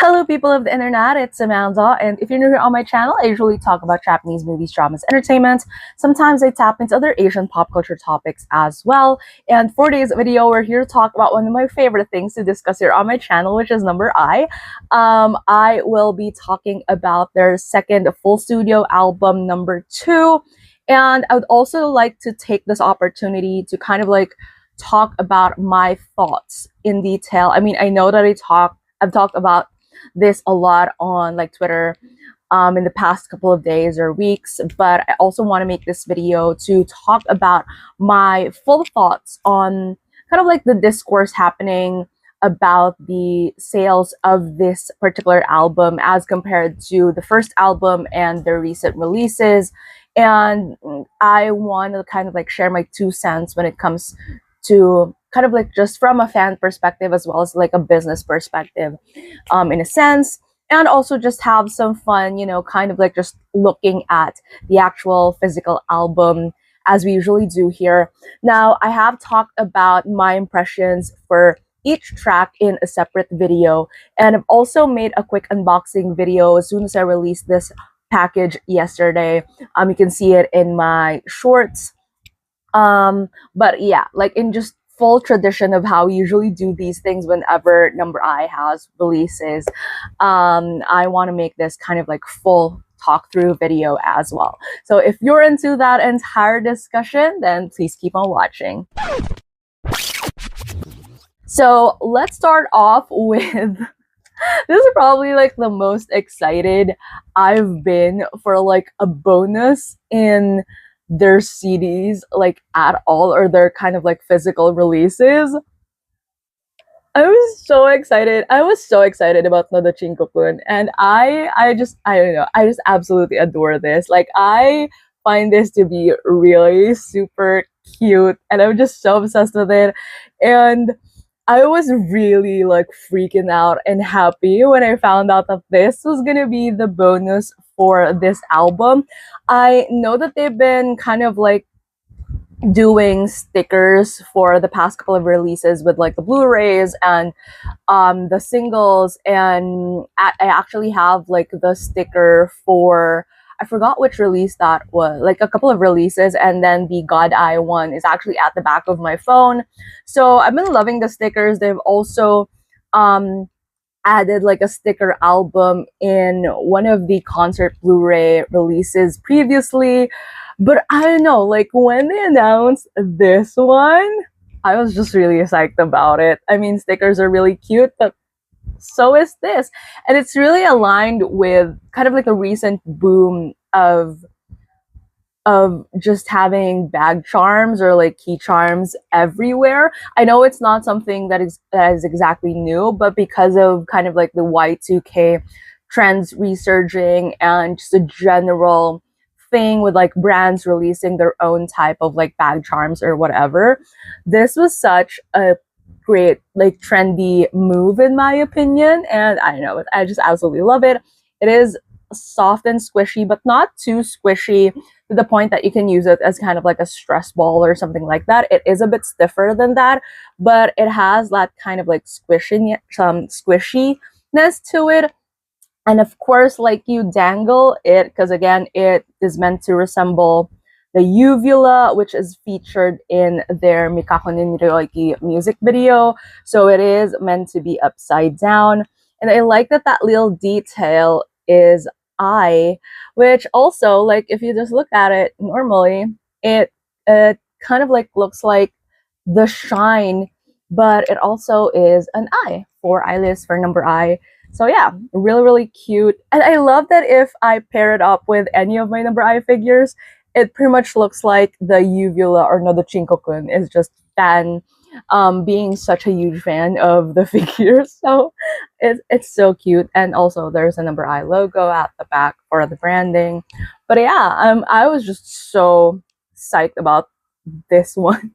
Hello people of the internet, it's Amanda, and if you're new here on my channel, I usually talk about Japanese movies, dramas, entertainment. Sometimes I tap into other Asian pop culture topics as well. And for today's video, we're here to talk about one of my favorite things to discuss here on my channel, which is Number I. I will be talking about their second full studio album, Number 2. And I would also like to take this opportunity to kind of like talk about my thoughts in detail. I mean, I know that I've talked about this a lot on like Twitter in the past couple of days or weeks, but I also want to make this video to talk about my full thoughts on kind of like the discourse happening about the sales of this particular album as compared to the first album and their recent releases. And I want to kind of like share my 2 cents when it comes to kind of like just from a fan perspective as well as like a business perspective in a sense, and also just have some fun, you know, kind of like just looking at the actual physical album as we usually do here. Now, I have talked about my impressions for each track in a separate video, and I've also made a quick unboxing video as soon as I released this package yesterday. You can see it in my shorts. But yeah, like in just full tradition of how we usually do these things whenever Number I has releases, I want to make this kind of like full talk through video as well. So if you're into that entire discussion, then please keep on watching. So let's start off with this is probably like the most excited I've been for like a bonus in their CDs like at all, or their kind of like physical releases. I was so excited. I was so excited about Nodo Chinkokun, and I don't know, I just absolutely adore this. Like, I find this to be really super cute, and I'm just so obsessed with it. And I was really like freaking out and happy when I found out that this was gonna be the bonus for this album. I know that they've been kind of like doing stickers for the past couple of releases with like the Blu-rays and the singles, and I actually have like the sticker for, I forgot which release that was, like a couple of releases, and then the God Eye one is actually at the back of my phone. So I've been loving the stickers. They've also added like a sticker album in one of the concert Blu-ray releases previously. But I don't know, like when they announced this one, I was just really psyched about it. I mean, stickers are really cute, but so is this. And it's really aligned with kind of like the recent boom of just having bag charms or like key charms everywhere. I know it's not something that is exactly new, but because of kind of like the Y2K trends resurging and just a general thing with like brands releasing their own type of like bag charms or whatever, this was such a great like trendy move in my opinion, and I don't know, I just absolutely love it. It is soft and squishy, but not too squishy to the point that you can use it as kind of like a stress ball or something like that. It is a bit stiffer than that, but it has that kind of like squishiness to it. And of course, like you dangle it, because again, it is meant to resemble the uvula, which is featured in their未確認領域music video. So it is meant to be upside down. And I like that that little detail is eye, which also, like, if you just look at it normally, it kind of like looks like the shine, but it also is an eye for eyelids for Number I. So yeah, really, really cute. And I love that if I pair it up with any of my Number I figures, it pretty much looks like the uvula or Nodo Chinkokun is just being such a huge fan of the figures. So it's so cute. And also there's a Number I logo at the back for the branding. But yeah, I was just so psyched about this one.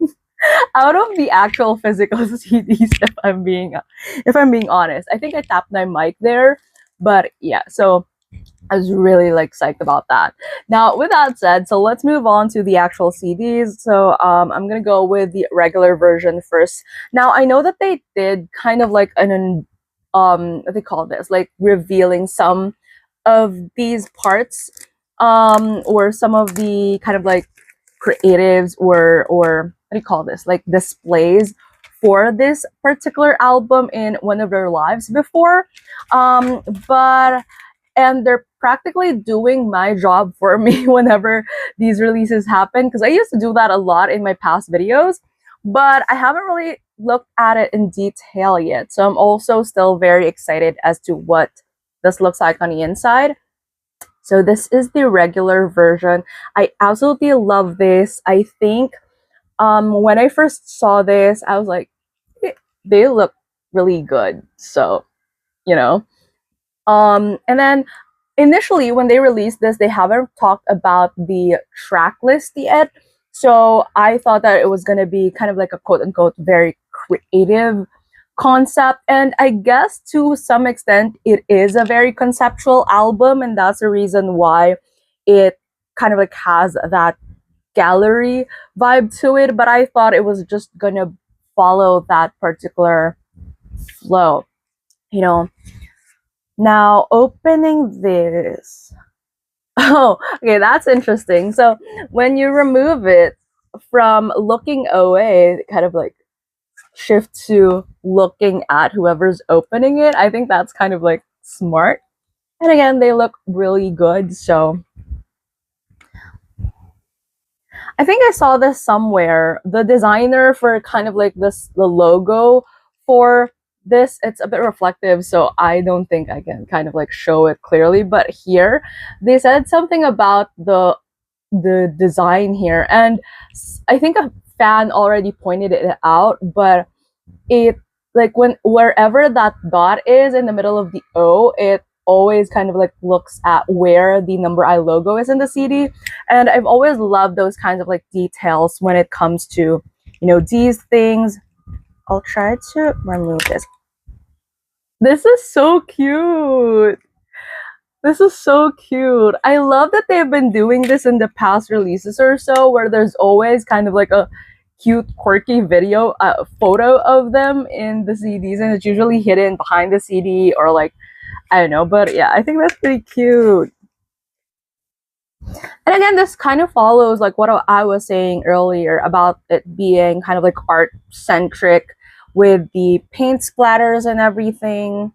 Out of the actual physical CDs, if I'm being honest, I think I tapped my mic there. But yeah, so I was really like psyched about that. Now, with that said, so let's move on to the actual CDs. So I'm gonna go with the regular version first. Now, I know that they did kind of like an what they call this, like revealing some of these parts, or some of the kind of like creatives or what do you call this, like displays for this particular album in one of their lives before. But and they're practically doing my job for me whenever these releases happen, because I used to do that a lot in my past videos, but I haven't really looked at it in detail yet. So I'm also still very excited as to what this looks like on the inside. So this is the regular version. I absolutely love this. I think when I first saw this, I was like, they look really good. So, you know. And then initially when they released this, they haven't talked about the track list yet. So I thought that it was going to be kind of like a quote unquote very creative concept. And I guess to some extent it is a very conceptual album. And that's the reason why it kind of like has that gallery vibe to it. But I thought it was just going to follow that particular flow, you know. Now, opening this. Oh, okay, that's interesting. So when you remove it from looking away, kind of like shift to looking at whoever's opening it, I think that's kind of like smart. And again, they look really good. So I think I saw this somewhere. The designer for kind of like this, the logo for this, it's a bit reflective, so I don't think I can kind of like show it clearly, but here they said something about the design here, and I think a fan already pointed it out, but it, like, wherever that dot is in the middle of the O, it always kind of like looks at where the number I logo is in the CD. And I've always loved those kinds of like details when it comes to, you know, these things. I'll try to remove this. This is so cute. This is so cute. I love that they've been doing this in the past releases or so, where there's always kind of like a cute, quirky video, photo of them in the CDs, and it's usually hidden behind the CD or like, I don't know, but yeah, I think that's pretty cute. And again, this kind of follows like what I was saying earlier about it being kind of like art-centric with the paint splatters and everything.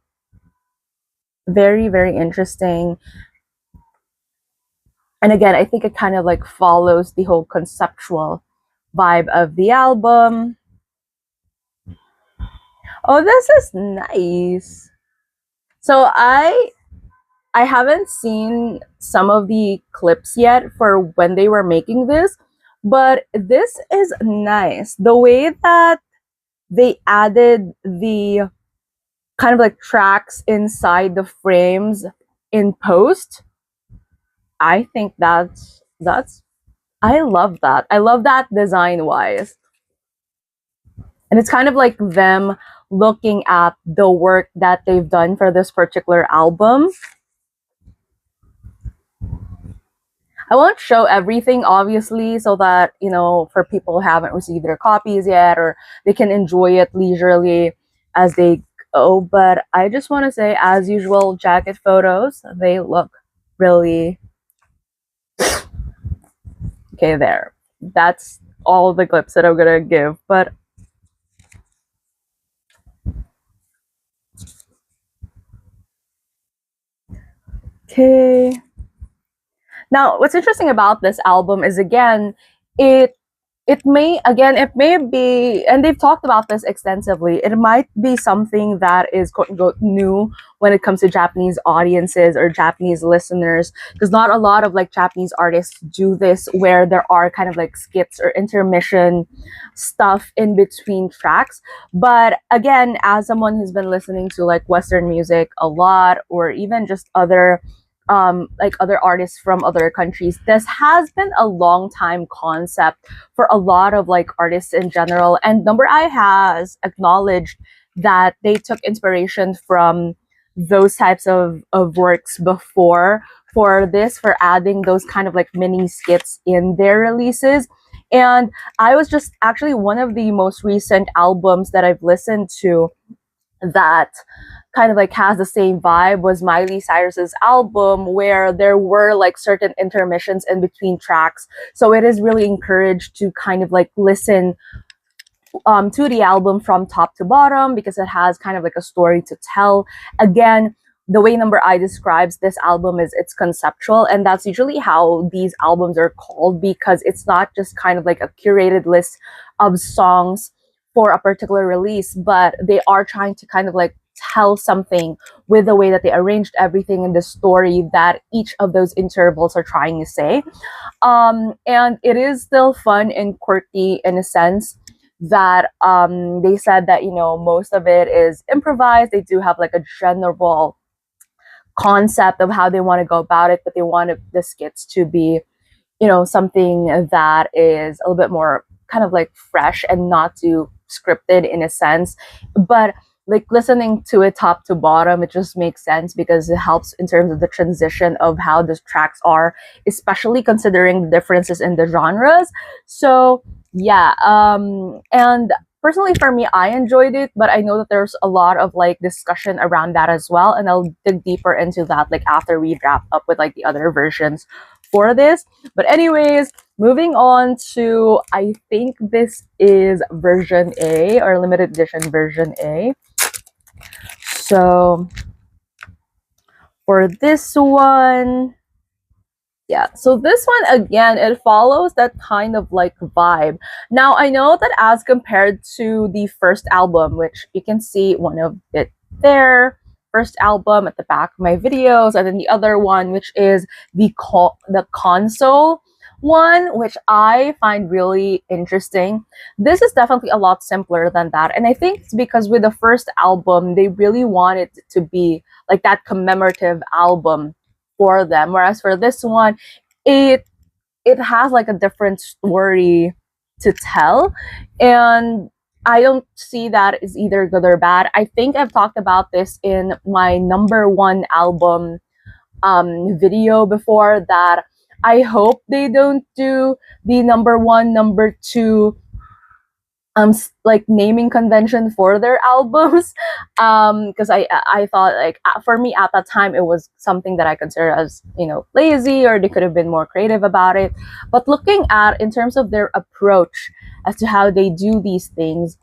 Very, very interesting. And again, I think it kind of like follows the whole conceptual vibe of the album. Oh, this is nice. So I haven't seen some of the clips yet for when they were making this, but this is nice. The way that they added the kind of like tracks inside the frames in post, I think that's I love that. I love that design wise. And it's kind of like them looking at the work that they've done for this particular album. I won't show everything, obviously, so that, you know, for people who haven't received their copies yet, or they can enjoy it leisurely as they go. But I just want to say, as usual, jacket photos, they look really... Okay, there. That's all the clips that I'm gonna give, but... Okay. Now, what's interesting about this album is, again, it may be, and they've talked about this extensively, it might be something that is quote unquote new when it comes to Japanese audiences or Japanese listeners, because not a lot of like Japanese artists do this, where there are kind of like skits or intermission stuff in between tracks. But again, as someone who's been listening to like Western music a lot, or even just other like other artists from other countries, this has been a long time concept for a lot of like artists in general. And Number I has acknowledged that they took inspiration from those types of works before for this, for adding those kind of like mini skits in their releases. And I was just actually one of the most recent albums that I've listened to that kind of like has the same vibe was Miley Cyrus's album, where there were like certain intermissions in between tracks. So it is really encouraged to kind of like listen to the album from top to bottom, because it has kind of like a story to tell. Again, the way Number I describes this album is it's conceptual, and that's usually how these albums are called, because it's not just kind of like a curated list of songs for a particular release, but they are trying to kind of like tell something with the way that they arranged everything in the story that each of those intervals are trying to say. And it is still fun and quirky in a sense that they said that, you know, most of it is improvised. They do have like a general concept of how they want to go about it, but they wanted the skits to be, you know, something that is a little bit more kind of like fresh and not too scripted in a sense. But like listening to it top to bottom, it just makes sense because it helps in terms of the transition of how the tracks are, especially considering the differences in the genres. So yeah, and personally for me, I enjoyed it, but I know that there's a lot of like discussion around that as well, and I'll dig deeper into that like after we wrap up with like the other versions for this. But anyways, moving on to, I think this is version A, or limited edition version A. So for this one, yeah, so this one again, it follows that kind of like vibe. Now I know that as compared to the first album, which you can see one of it there, first album at the back of my videos, and then the other one, which is the console one, which I find really interesting. This is definitely a lot simpler than that, and I think it's because with the first album they really wanted it to be like that commemorative album for them, whereas for this one it has like a different story to tell, and I don't see that as either good or bad. I think I've talked about this in my number one album video before, that I hope they don't do the number one, number two like naming convention for their albums, because I thought like for me at that time it was something that I consider as, you know, lazy, or they could have been more creative about it. But looking at in terms of their approach as to how they do these things,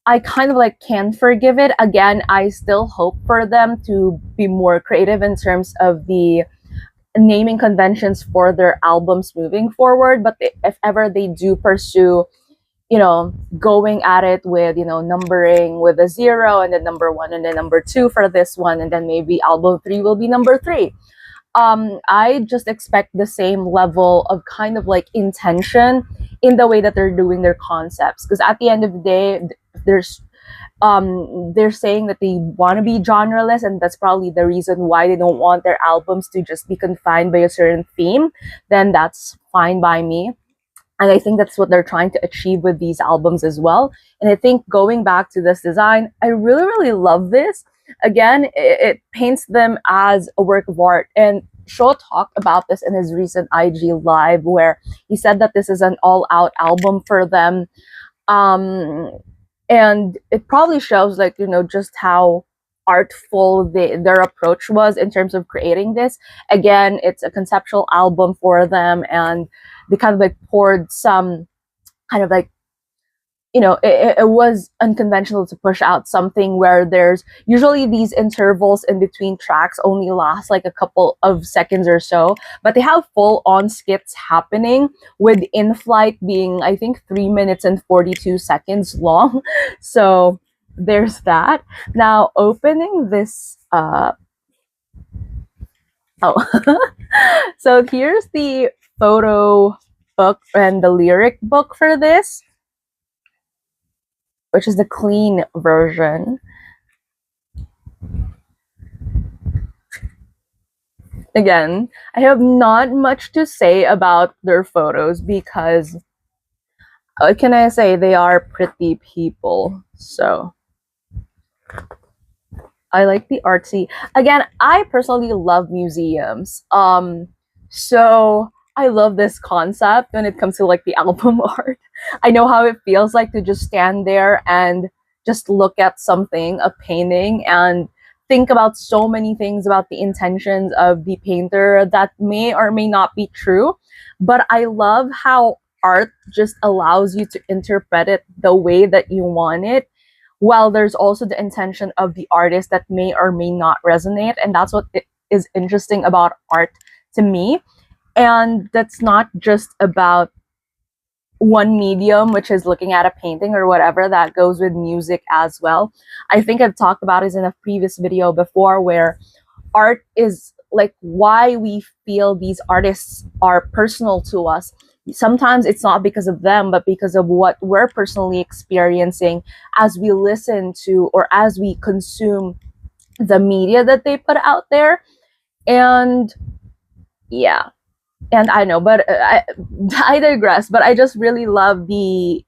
I kind of like can forgive it. Again, I still hope for them to be more creative in terms of the naming conventions for their albums moving forward. But if ever they do pursue, you know, going at it with, you know, numbering with a 0 and then number 1 and then number 2 for this one, and then maybe album 3 will be number 3. I just expect the same level of kind of like intention in the way that they're doing their concepts, because at the end of the day, they're saying that they want to be genreless, and that's probably the reason why they don't want their albums to just be confined by a certain theme. Then that's fine by me. And I think that's what they're trying to achieve with these albums as well. And I think going back to this design, I really, really love this. Again, it paints them as a work of art. And Shaw talked about this in his recent IG Live, where he said that this is an all-out album for them. And it probably shows, like, you know, just how artful their approach was in terms of creating this. Again, it's a conceptual album for them, and they kind of like poured some kind of like, you know, it was unconventional to push out something where there's usually these intervals in between tracks only last like a couple of seconds or so, but they have full on skits happening, with In Flight being, I think, 3 minutes and 42 seconds long. So there's that. Now opening this so here's the photo book and the lyric book for this, which is the clean version. Again, I have not much to say about their photos because, what can I say, they are pretty people. So I like the artsy. Again, I personally love museums. So I love this concept when it comes to like the album art. I know how it feels like to just stand there and just look at something, a painting, and think about so many things about the intentions of the painter that may or may not be true. But I love how art just allows you to interpret it the way that you want it, while there's also the intention of the artist that may or may not resonate. And that's what is interesting about art to me. And that's not just about one medium, which is looking at a painting or whatever. That goes with music as well. I think I've talked about it in a previous video before, where art is like why we feel these artists are personal to us. Sometimes it's not because of them, but because of what we're personally experiencing as we listen to or as we consume the media that they put out there. And yeah, and I know, but I digress. But I just really love the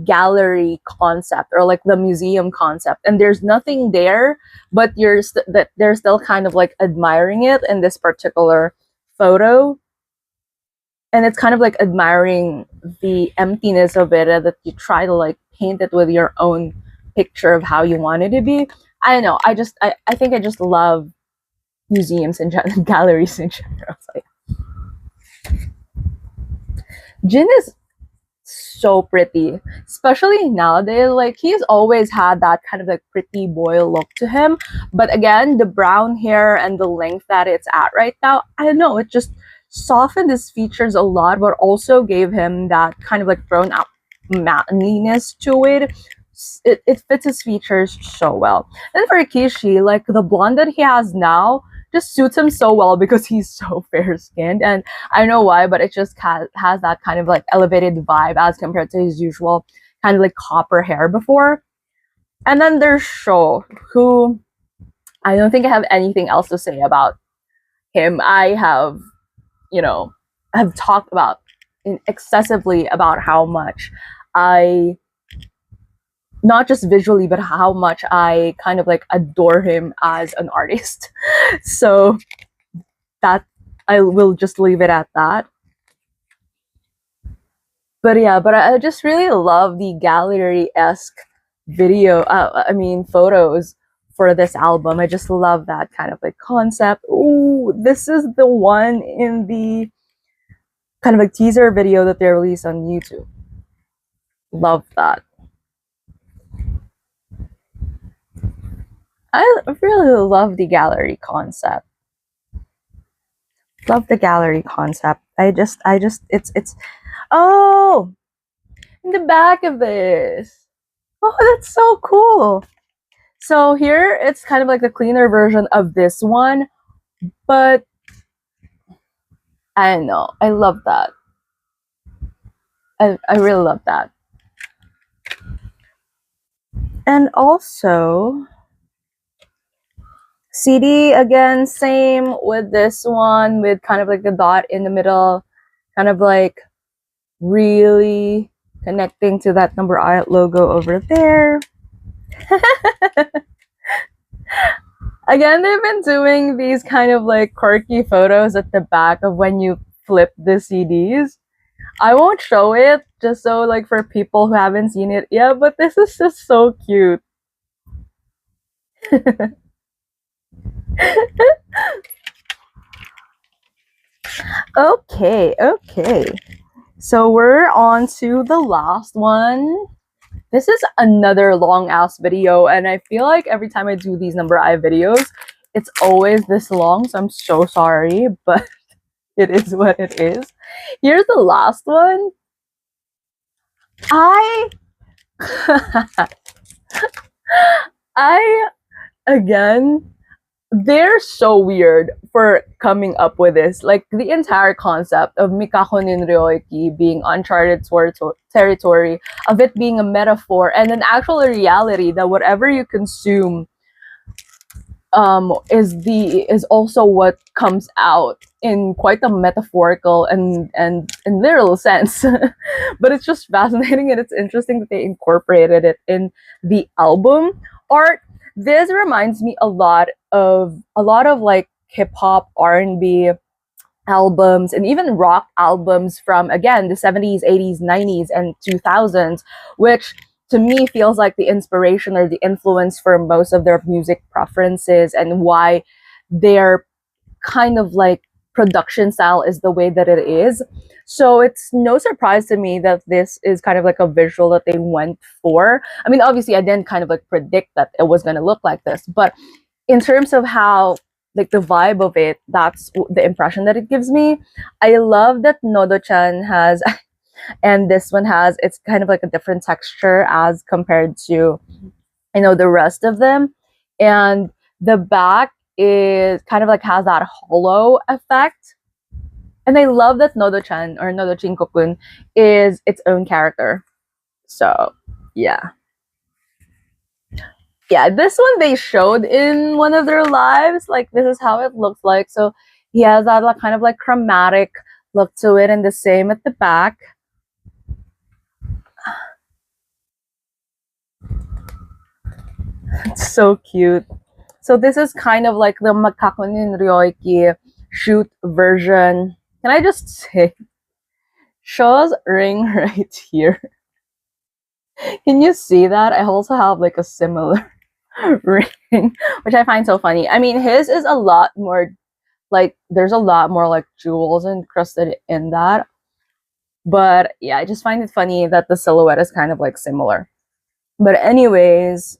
gallery concept, or like the museum concept, and there's nothing there, but they're still kind of like admiring it in this particular photo. And it's kind of like admiring the emptiness of it, and that you try to like paint it with your own picture of how you want it to be. I don't know. I think I just love museums and galleries in general. So, yeah. Jin is so pretty, especially nowadays. Like, he's always had that kind of like pretty boy look to him, but again, the brown hair and the length that it's at right now, I don't know, it just softened his features a lot, but also gave him that kind of like thrown out manliness to it. It fits his features so well. And for Kishi, like the blonde that he has now just suits him so well because he's so fair skinned, and I don't know why, but it just has that kind of like elevated vibe as compared to his usual kind of like copper hair before. And then there's Sho, who I don't think I have anything else to say about him. I have, have talked about excessively about how much I, not just visually, but how much I kind of like adore him as an artist. So that, I will just leave it at that. But yeah, but I just really love the gallery-esque photos for this album. I just love that kind of like concept. Ooh, this is the one in the kind of like teaser video that they released on YouTube. Love that. I really love the gallery concept. Love the gallery concept. It's oh, in the back of this. Oh, that's so cool. So here it's kind of like the cleaner version of this one, but I don't know. I love that. I really love that. And also, CD again, same with this one, with kind of like the dot in the middle, kind of like really connecting to that number I logo over there. Again, they've been doing these kind of like quirky photos at the back of when you flip the CDs. I won't show it just so like for people who haven't seen it yet, but this is just so cute. Okay. So we're on to the last one. This is another long ass video, and I feel like every time I do these number I videos, it's always this long, so I'm so sorry, but it is what it is. Here's the last one. Again, they're so weird for coming up with this. Like, the entire concept of Mikakunin Ryoiki being uncharted territory, of it being a metaphor, and an actual reality that whatever you consume is also what comes out in quite a metaphorical and literal sense. But it's just fascinating, and it's interesting that they incorporated it in the album art. This reminds me a lot of like hip-hop, R&B albums, and even rock albums from, again, the 70s, 80s, 90s, and 2000s, which to me feels like the inspiration or the influence for most of their music preferences and why their kind of like production style is the way that it is. So it's no surprise to me that this is kind of like a visual that they went for. I mean, obviously I didn't kind of like predict that it was going to look like this, but in terms of how like the vibe of it, that's the impression that it gives me. I love that Nodo-chan has and this one has, it's kind of like a different texture as compared to, you know, the rest of them. And the back is kind of like has that hollow effect. And I love that Nodo-chan or Nodo Chinkokun is its own character. So yeah. Yeah, this one they showed in one of their lives. Like, this is how it looks like. So he has that like, kind of like chromatic look to it, and the same at the back. It's so cute. So this is kind of like the Makakunin Ryoiki shoot version. Can I just say, Shaw's ring right here. Can you see that? I also have like a similar ring, which I find so funny. I mean, his is a lot more, like, there's a lot more like jewels encrusted in that. But yeah, I just find it funny that the silhouette is kind of like similar. But anyways,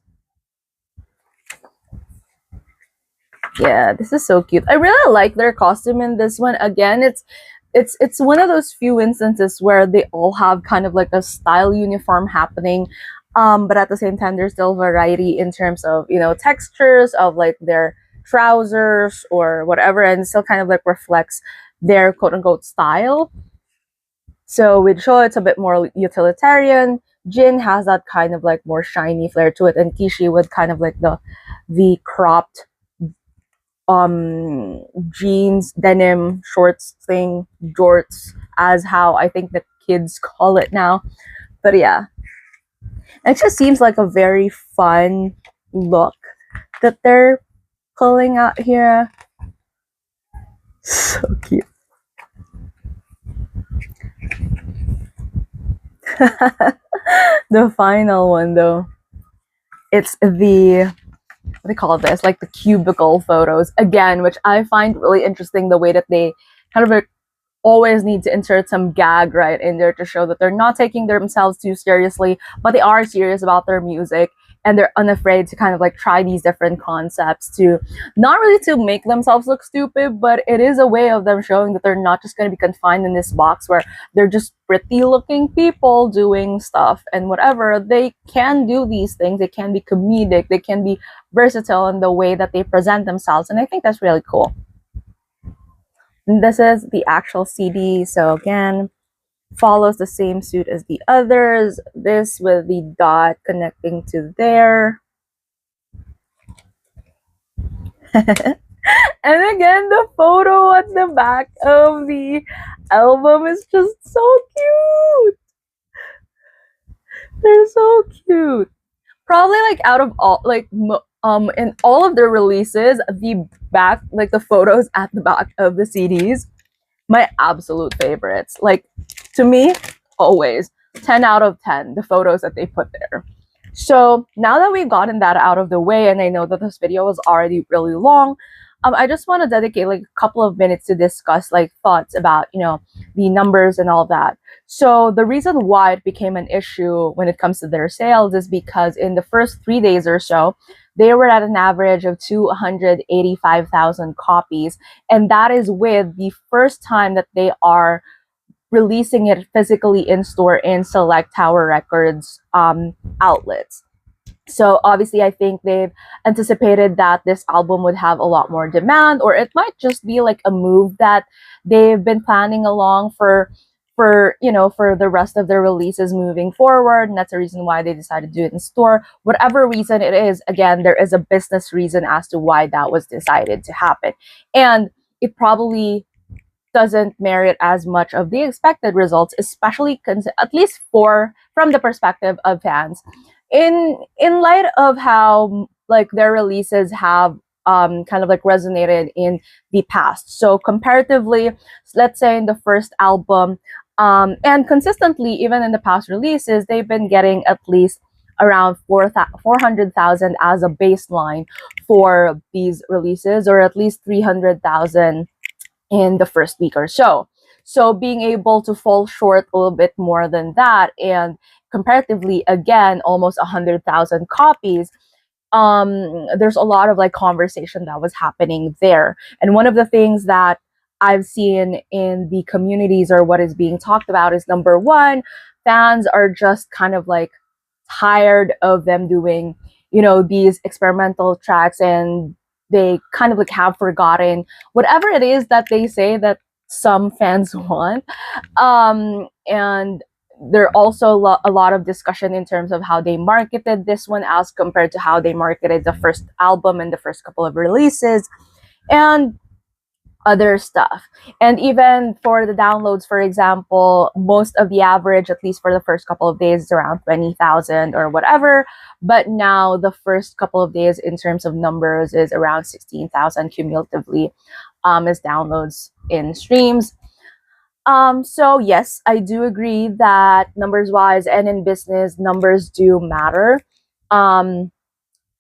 yeah, this is so cute. I really like their costume in this one. Again, it's one of those few instances where they all have kind of like a style uniform happening, but at the same time there's still variety in terms of, you know, textures of like their trousers or whatever, and it still kind of like reflects their quote-unquote style. So with Sho, it's a bit more utilitarian. Jin has that kind of like more shiny flair to it, and Kishi with kind of like the cropped jeans, denim, shorts thing, jorts, as how I think the kids call it now. But yeah, it just seems like a very fun look that they're pulling out here. So cute. The final one though, it's the, what do you call this, like the cubicle photos again, which I find really interesting, the way that they kind of like always need to insert some gag right in there to show that they're not taking themselves too seriously, but they are serious about their music, and they're unafraid to kind of like try these different concepts to not really to make themselves look stupid, but it is a way of them showing that they're not just going to be confined in this box where they're just pretty looking people doing stuff and whatever. They can do these things, they can be comedic, they can be versatile in the way that they present themselves, and I think that's really cool. And this is the actual CD. So again, follows the same suit as the others. This with the dot connecting to there. And again, the photo at the back of the album is just so cute. They're so cute. Probably like out of all, like in all of their releases, the back, like the photos at the back of the CDs, my absolute favorites. Like, to me, always 10 out of 10, the photos that they put there. So now that we've gotten that out of the way, and I know that this video was already really long, I just want to dedicate like a couple of minutes to discuss like thoughts about, you know, the numbers and all that. So the reason why it became an issue when it comes to their sales is because in the first 3 days or so, they were at an average of 285,000 copies. And that is with the first time that they are releasing it physically in store in select Tower Records outlets. So obviously, I think they've anticipated that this album would have a lot more demand, or it might just be like a move that they've been planning along for you know, for the rest of their releases moving forward, and that's the reason why they decided to do it in store. Whatever reason it is, again, there is a business reason as to why that was decided to happen, and it probably doesn't merit as much of the expected results, especially at least from the perspective of fans, in light of how like their releases have kind of like resonated in the past. So comparatively, let's say in the first album, and consistently even in the past releases, they've been getting at least around 400,000 as a baseline for these releases, or at least 300,000 in the first week or so. So being able to fall short a little bit more than that, and comparatively, again, almost 100,000 copies, there's a lot of like conversation that was happening there. And one of the things that I've seen in the communities, or what is being talked about, is number one, fans are just kind of like tired of them doing, you know, these experimental tracks, and they kind of like have forgotten whatever it is that they say that some fans want. And there also a lot of discussion in terms of how they marketed this one as compared to how they marketed the first album and the first couple of releases, and other stuff. And even for the downloads, for example, most of the average, at least for the first couple of days, is around 20,000 or whatever. But now the first couple of days in terms of numbers is around 16,000 cumulatively as downloads in streams. So yes, I do agree that numbers wise and in business, numbers do matter.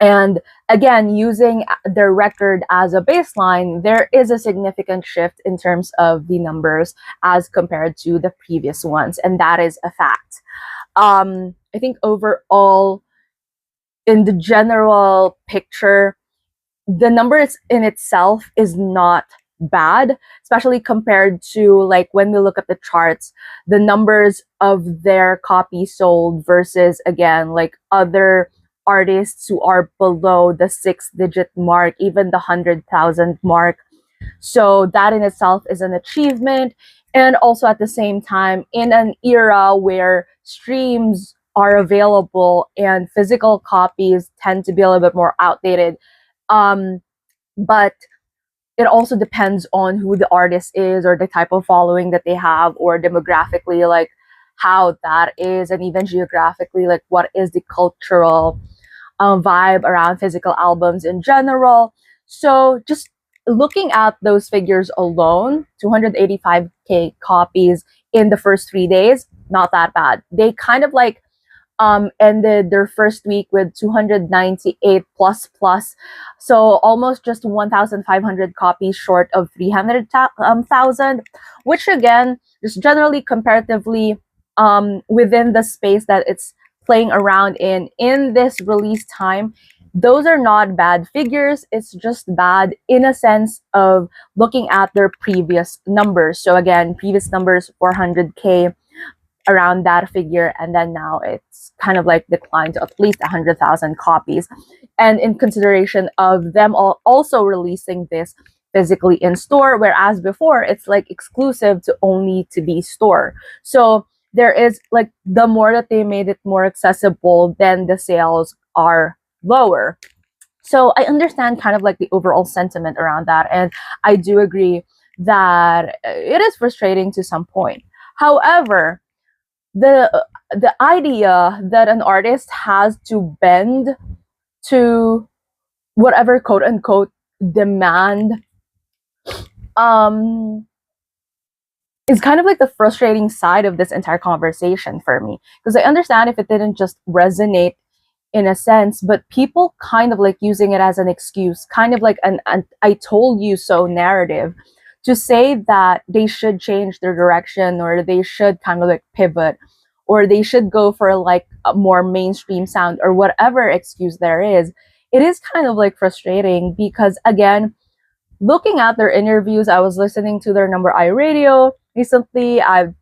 And again, using their record as a baseline, there is a significant shift in terms of the numbers as compared to the previous ones, and that is a fact. I think overall, in the general picture, the numbers in itself is not bad, especially compared to like when we look at the charts, the numbers of their copies sold versus, again, like other artists who are below the 6-digit mark, even the 100,000 mark. So that in itself is an achievement. And also at the same time, in an era where streams are available and physical copies tend to be a little bit more outdated, but it also depends on who the artist is, or the type of following that they have, or demographically, like how that is, and even geographically, like what is the cultural vibe around physical albums in general. So just looking at those figures alone, 285k copies in the first 3 days, not that bad. They kind of like ended their first week with 298 plus, so almost just 1,500 copies short of 300,000, which again, just generally comparatively, within the space that it's playing around in this release time, those are not bad figures. It's just bad in a sense of looking at their previous numbers. So again, previous numbers 400k, around that figure, and then now it's kind of like declined to at least 100,000 copies, and in consideration of them all also releasing this physically in store, whereas before it's like exclusive to only to be store. So there is like, the more that they made it more accessible, then the sales are lower. So I understand kind of like the overall sentiment around that, and I do agree that it is frustrating to some point. However, the idea that an artist has to bend to whatever quote unquote demand is kind of like the frustrating side of this entire conversation for me, because I understand if it didn't just resonate in a sense, but people kind of like using it as an excuse, kind of like an I told you so narrative, to say that they should change their direction, or they should kind of like pivot, or they should go for like a more mainstream sound, or whatever excuse there is. It is kind of like frustrating because, again, looking at their interviews, I was listening to their Number I radio recently. I've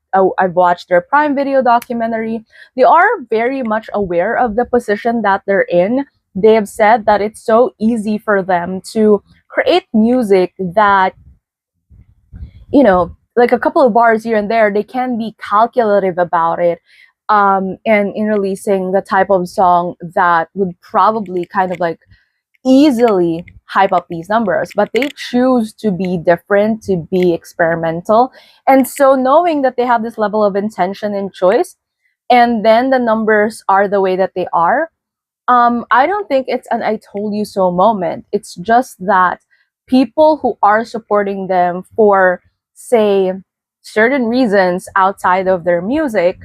watched their Prime Video documentary. They are very much aware of the position that they're in. They have said that it's so easy for them to create music that, you know, like a couple of bars here and there, they can be calculative about it, and in releasing the type of song that would probably kind of like easily hype up these numbers, but they choose to be different, to be experimental. And so knowing that they have this level of intention and choice, and then the numbers are the way that they are, I don't think it's an I told you so moment. It's just that people who are supporting them for, say, certain reasons outside of their music,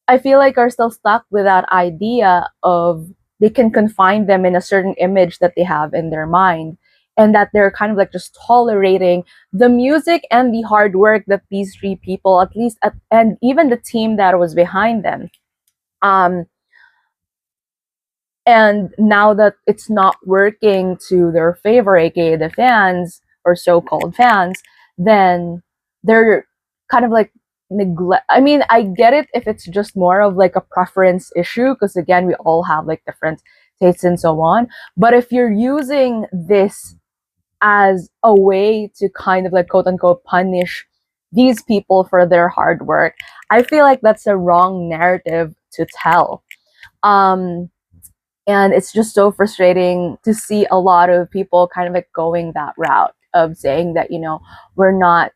I feel like are still stuck with that idea of they can confine them in a certain image that they have in their mind, and that they're kind of like just tolerating the music and the hard work that these three people, at least, and even the team that was behind them. And now that it's not working to their favor, aka the fans or so-called fans, then they're kind of like neglect. I mean, I get it if it's just more of like a preference issue, because again, we all have like different tastes and so on. But if you're using this as a way to kind of like quote unquote punish these people for their hard work, I feel like that's a wrong narrative to tell. And it's just so frustrating to see a lot of people kind of like going that route of saying that, you know, we're not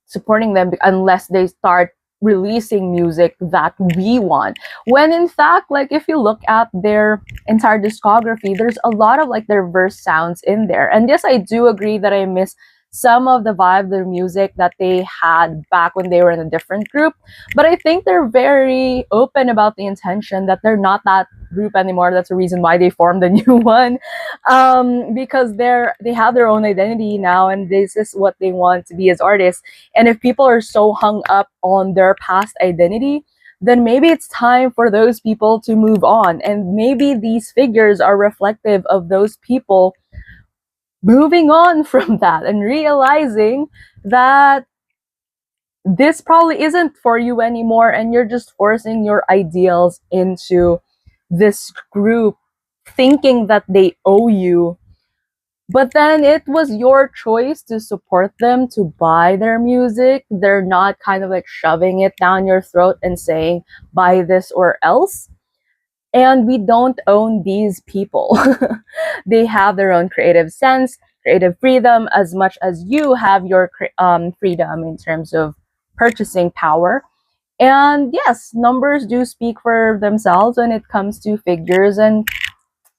supporting them unless they start releasing music that we want. When in fact, like if you look at their entire discography, there's a lot of like diverse sounds in there. And yes, I do agree that I miss some of the vibe, the music that they had back when they were in a different group. But I think they're very open about the intention that they're not that group anymore. That's the reason why they formed a new one, because they have their own identity now, and this is what they want to be as artists. And if people are so hung up on their past identity, then maybe it's time for those people to move on. And maybe these figures are reflective of those people moving on from that and realizing that this probably isn't for you anymore, and you're just forcing your ideals into this group thinking that they owe you. But then it was your choice to support them, to buy their music. They're not kind of like shoving it down your throat and saying, buy this or else. And we don't own these people. They have their own creative sense, creative freedom, as much as you have your freedom in terms of purchasing power. And yes, numbers do speak for themselves when it comes to figures and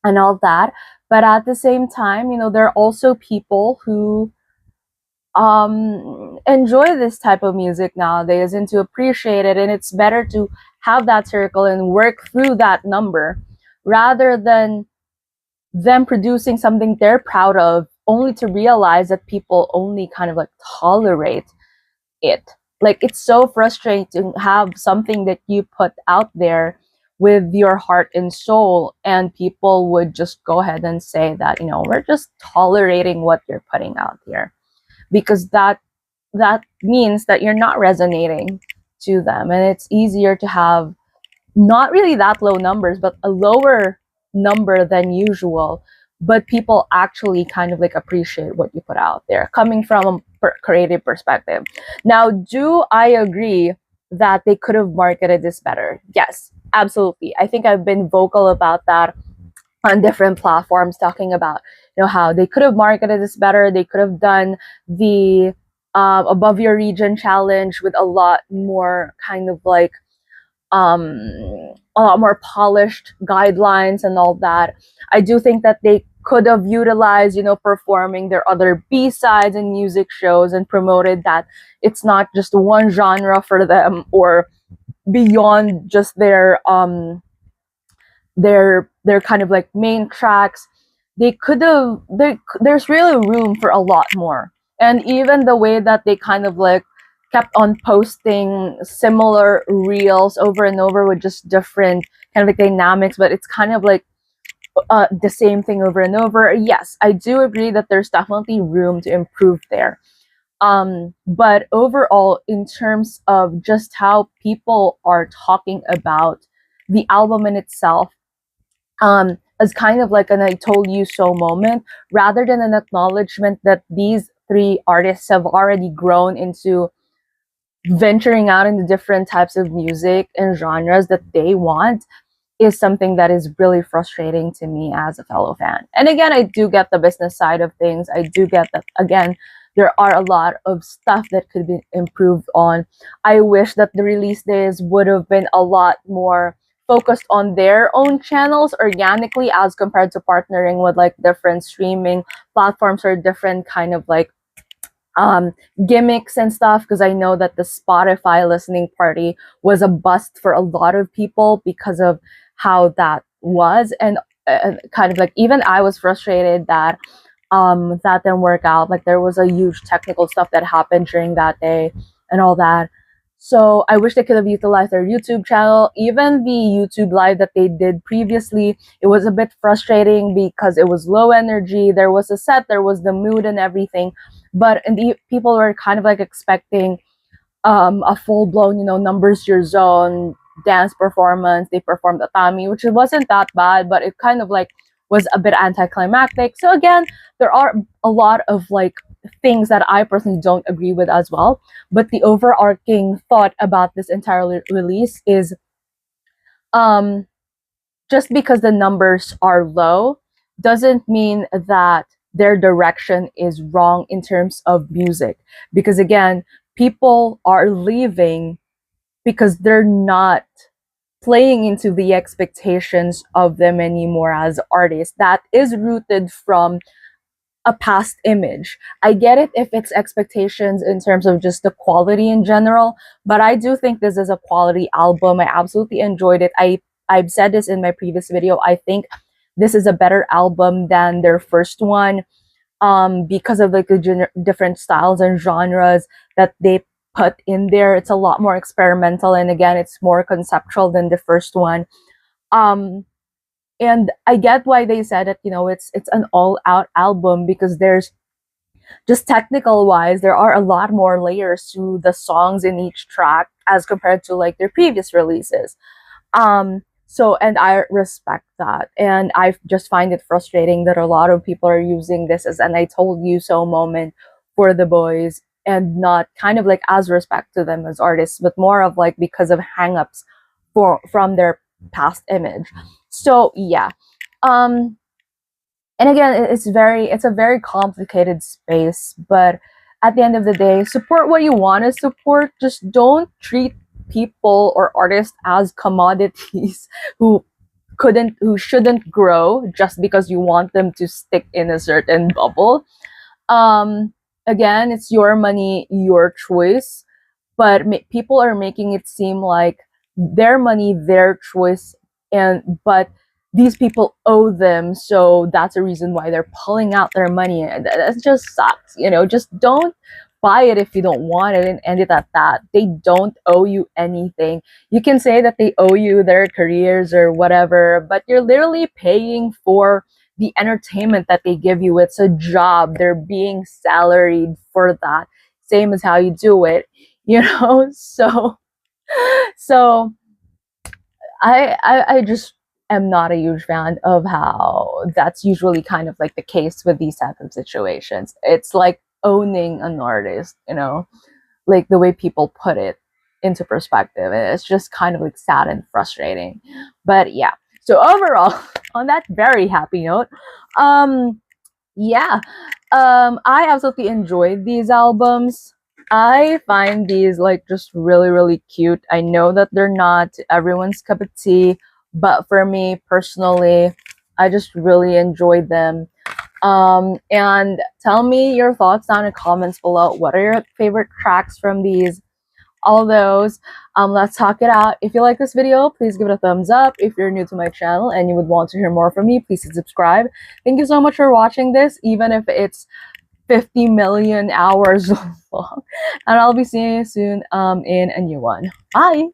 all that. But at the same time, you know, there are also people who enjoy this type of music nowadays and to appreciate it, and it's better to have that circle and work through that number rather than them producing something they're proud of only to realize that people only kind of like tolerate it. Like, it's so frustrating to have something that you put out there with your heart and soul, and people would just go ahead and say that, you know, we're just tolerating what you're putting out here, because that means that you're not resonating to them. And it's easier to have not really that low numbers, but a lower number than usual, but people actually kind of like appreciate what you put out there coming from a creative perspective. Now, do I agree that they could have marketed this better? Yes, absolutely. I think I've been vocal about that on different platforms, talking about, you know, how they could have marketed this better. They could have done the above your region challenge with a lot more kind of like a lot more polished guidelines and all that. I do think that they could have utilized, you know, performing their other B-sides and music shows and promoted that it's not just one genre for them or beyond just their kind of like main tracks. They could have, there's really room for a lot more. And even the way that they kind of like kept on posting similar reels over and over with just different kind of like dynamics, but it's kind of like the same thing over and over. Yes, I do agree that there's definitely room to improve there. But overall, in terms of just how people are talking about the album in itself, as kind of like an I told you so moment, rather than an acknowledgement that these three artists have already grown into venturing out into different types of music and genres that they want, is something that is really frustrating to me as a fellow fan. And again, I do get the business side of things. I do get that, again, there are a lot of stuff that could be improved on. I wish that the release days would have been a lot more focused on their own channels organically as compared to partnering with like different streaming platforms or different kind of like gimmicks and stuff, because I know that the Spotify listening party was a bust for a lot of people because of how that was. And kind of like, even I was frustrated that that didn't work out. Like, there was a huge technical stuff that happened during that day and all that. So I wish they could have utilized their YouTube channel. Even the YouTube live that they did previously, it was a bit frustrating because it was low energy. There was a set, there was the mood and everything, but people were kind of like expecting a full-blown, you know, numbers your zone dance performance. They performed ATAMI, which it wasn't that bad, but it kind of like was a bit anticlimactic. So again, there are a lot of like things that I personally don't agree with as well. But the overarching thought about this entire release is just because the numbers are low doesn't mean that their direction is wrong in terms of music. Because again, people are leaving because they're not playing into the expectations of them anymore as artists. That is rooted from a past image. I get it if it's expectations in terms of just the quality in general, but I do think this is a quality album. I absolutely enjoyed it. I've said this in my previous video. I think this is a better album than their first one, because of like the different styles and genres that they put in there. It's a lot more experimental, and again, it's more conceptual than the first one. And I get why they said that, you know, it's an all-out album, because there's just technical wise, there are a lot more layers to the songs in each track as compared to like their previous releases. So, and I respect that, and I just find it frustrating that a lot of people are using this as an "I told you so" moment for the boys, and not kind of like as respect to them as artists, but more of like because of hangups from their past image. So yeah, and again, it's a very complicated space, but at the end of the day, support what you want to support. Just don't treat people or artists as commodities who shouldn't grow just because you want them to stick in a certain bubble. Again, it's your money, your choice, but people are making it seem like their money, their choice, but these people owe them, so that's a reason why they're pulling out their money, and that just sucks. You know, just don't buy it if you don't want it, and end it at that. They don't owe you anything. You can say that they owe you their careers or whatever, but you're literally paying for the entertainment that they give you. It's a job. They're being salaried for that, same as how you do it, you know. So I just am not a huge fan of how that's usually kind of like the case with these type of situations. It's like owning an artist, you know, like the way people put it into perspective. It's just kind of like sad and frustrating. But yeah, so overall, on that very happy note, yeah, I absolutely enjoyed these albums. I find these like just really, really cute. I know that they're not everyone's cup of tea, but for me personally, I just really enjoyed them. And tell me your thoughts down in the comments below. What are your favorite tracks from these? All those. Let's talk it out. If you like this video, please give it a thumbs up. If you're new to my channel and you would want to hear more from me, please subscribe. Thank you so much for watching this, even if it's 50 million hours long. And I'll be seeing you soon in a new one. Bye!